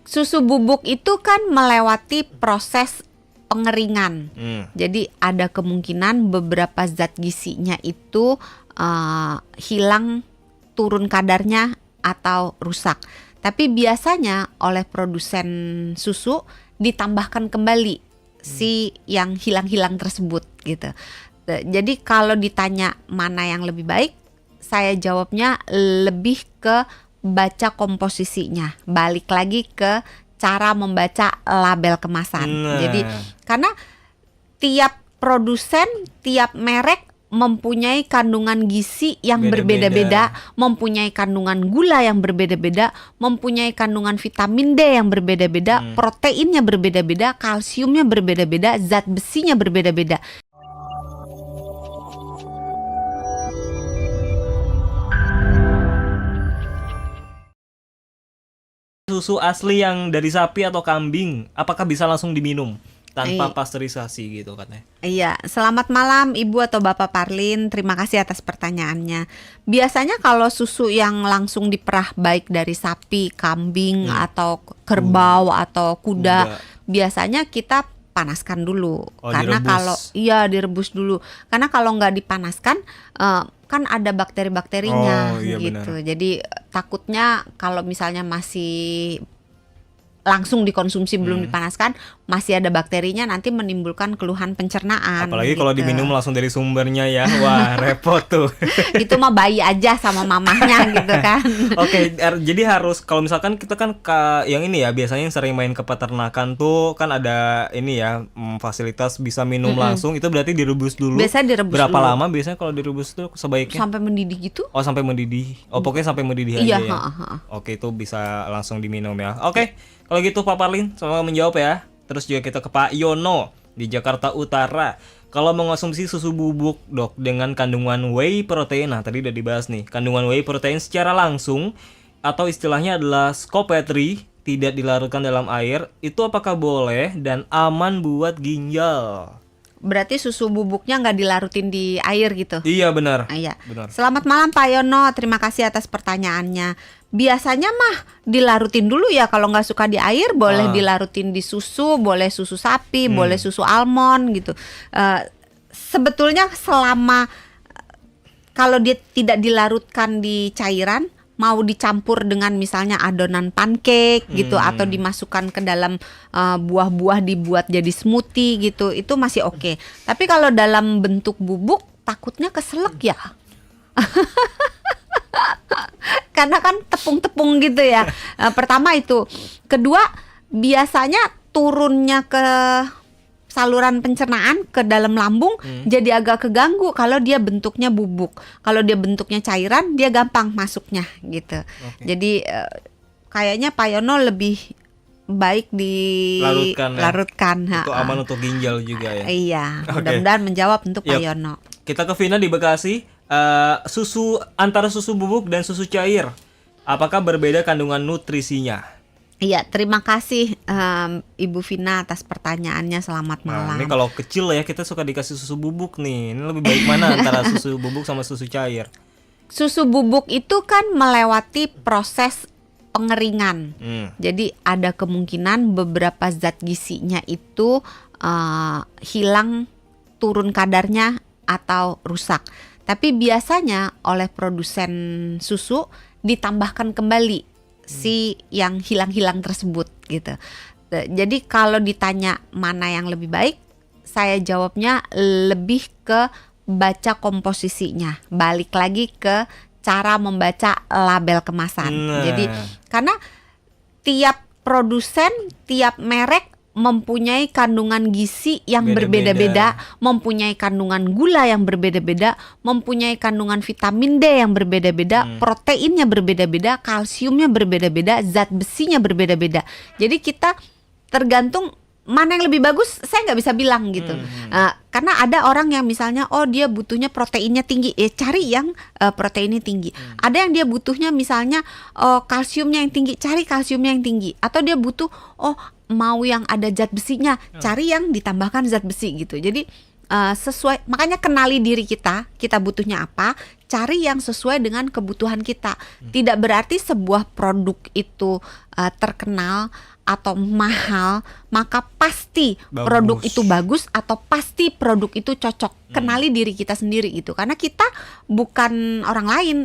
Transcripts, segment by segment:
Susu bubuk itu kan melewati proses pengeringan. Jadi ada kemungkinan beberapa zat gizinya itu hilang, turun kadarnya atau rusak. Tapi biasanya oleh produsen susu ditambahkan kembali si yang hilang-hilang tersebut gitu. Jadi kalau ditanya mana yang lebih baik, saya jawabnya lebih ke baca komposisinya. Balik lagi ke cara membaca label kemasan. Jadi karena tiap produsen, tiap merek mempunyai kandungan gizi yang berbeda-beda, mempunyai kandungan gula yang berbeda-beda, mempunyai kandungan vitamin D yang berbeda-beda, proteinnya berbeda-beda, kalsiumnya berbeda-beda, zat besinya berbeda-beda. Susu asli yang dari sapi atau kambing, apakah bisa langsung diminum tanpa pasteurisasi gitu katanya? Iya, selamat malam Ibu atau Bapak Parlin, terima kasih atas pertanyaannya. Biasanya kalau susu yang langsung diperah baik dari sapi, kambing, atau kerbau atau kuda, biasanya kita panaskan dulu. Karena direbus. kalau direbus dulu. Karena kalau nggak dipanaskan kan ada bakteri-bakterinya gitu. Benar. Jadi takutnya kalau misalnya masih langsung dikonsumsi belum dipanaskan, masih ada bakterinya, nanti menimbulkan keluhan pencernaan. Apalagi gitu. kalau diminum langsung dari sumbernya ya, wah repot tuh. Itu mah bayi aja sama mamahnya gitu kan. Oke, jadi harus kalau misalkan kita kan yang ini ya, biasanya yang sering main ke peternakan tuh kan ada ini ya, fasilitas bisa minum langsung, itu berarti direbus dulu. Biasanya direbus Berapa dulu. lama biasanya kalau direbus tuh sebaiknya? Sampai mendidih gitu. Oh, sampai mendidih. Oh, pokoknya sampai mendidih Iya, aja ya. Oke, itu bisa langsung diminum ya. Oke, kalau gitu Pak Parlin, semoga menjawab ya. Terus juga kita ke Pak Yono di Jakarta Utara. Kalau mengonsumsi susu bubuk, Dok, dengan kandungan whey protein, nah tadi udah dibahas nih, kandungan whey protein secara langsung atau istilahnya adalah skopetri, tidak dilarutkan dalam air, itu apakah boleh dan aman buat ginjal? Berarti susu bubuknya nggak dilarutin di air gitu. Iya benar. Iya. Benar. Selamat malam Pak Yono, terima kasih atas pertanyaannya. Biasanya mah dilarutin dulu ya, kalau nggak suka di air boleh dilarutin di susu, boleh susu sapi, boleh susu almond gitu. Sebetulnya selama kalau dia tidak dilarutkan di cairan, mau dicampur dengan misalnya adonan pancake gitu, atau dimasukkan ke dalam buah-buah dibuat jadi smoothie gitu, itu masih oke. Tapi kalau dalam bentuk bubuk takutnya keselak ya. Karena kan tepung-tepung gitu ya. Pertama itu. Kedua, biasanya turunnya ke saluran pencernaan ke dalam lambung jadi agak keganggu kalau dia bentuknya bubuk. Kalau dia bentuknya cairan, dia gampang masuknya gitu. Jadi kayaknya Pak Yono lebih baik dilarutkan. Itu aman untuk ginjal juga ya. Iya, mudah-mudahan menjawab untuk Pak Yono. Kita ke Vina di Bekasi. Susu antara susu bubuk dan susu cair, apakah berbeda kandungan nutrisinya? Iya, terima kasih Ibu Vina atas pertanyaannya. Selamat malam. Nah, ini kalau kecil ya kita suka dikasih susu bubuk nih. Ini lebih baik mana antara susu bubuk sama susu cair? Susu bubuk itu kan melewati proses pengeringan. Jadi ada kemungkinan beberapa zat gizinya itu hilang, turun kadarnya atau rusak. Tapi biasanya oleh produsen susu ditambahkan kembali si yang hilang-hilang tersebut gitu. Jadi kalau ditanya mana yang lebih baik, saya jawabnya lebih ke baca komposisinya. Balik lagi ke cara membaca label kemasan. Jadi karena tiap produsen, tiap merek mempunyai kandungan gizi yang berbeda-beda, mempunyai kandungan gula yang berbeda-beda, mempunyai kandungan vitamin D yang berbeda-beda, proteinnya berbeda-beda, kalsiumnya berbeda-beda, zat besinya berbeda-beda. Jadi kita tergantung mana yang lebih bagus, saya nggak bisa bilang gitu. Karena ada orang yang misalnya, oh dia butuhnya proteinnya tinggi, cari yang proteinnya tinggi. Ada yang dia butuhnya misalnya kalsiumnya yang tinggi, cari kalsiumnya yang tinggi. Atau dia butuh, mau yang ada zat besinya, cari yang ditambahkan zat besi gitu. Jadi sesuai, makanya kenali diri kita butuhnya apa, cari yang sesuai dengan kebutuhan kita. Tidak berarti sebuah produk itu terkenal atau mahal, maka pasti Bagus. produk itu bagus atau pasti produk itu cocok. Kenali diri kita sendiri gitu. Karena kita bukan orang lain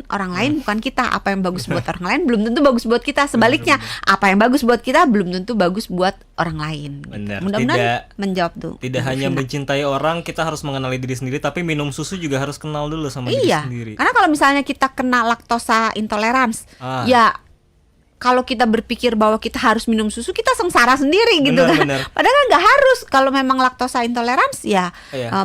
bukan kita. Apa yang bagus buat orang lain belum tentu bagus buat kita. Sebaliknya, apa yang bagus buat kita belum tentu bagus buat orang lain. Gitu. Benar. Mudah-mudahan menjawab tuh. Tidak hanya mencintai orang, kita harus mengenali diri sendiri, tapi minum susu juga harus kenal dulu sama diri sendiri. Karena kalau misalnya kita kena laktosa intolerance, ya kalau kita berpikir bahwa kita harus minum susu, kita sengsara sendiri gitu kan. Benar. Padahal kan nggak harus. Kalau memang laktosa intolerance ya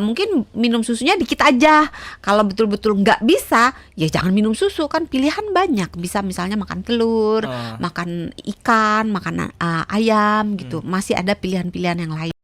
mungkin minum susunya dikit aja. Kalau betul-betul nggak bisa, ya jangan minum susu. Kan pilihan banyak. Bisa misalnya makan telur, makan ikan, makan ayam gitu. Masih ada pilihan-pilihan yang lain.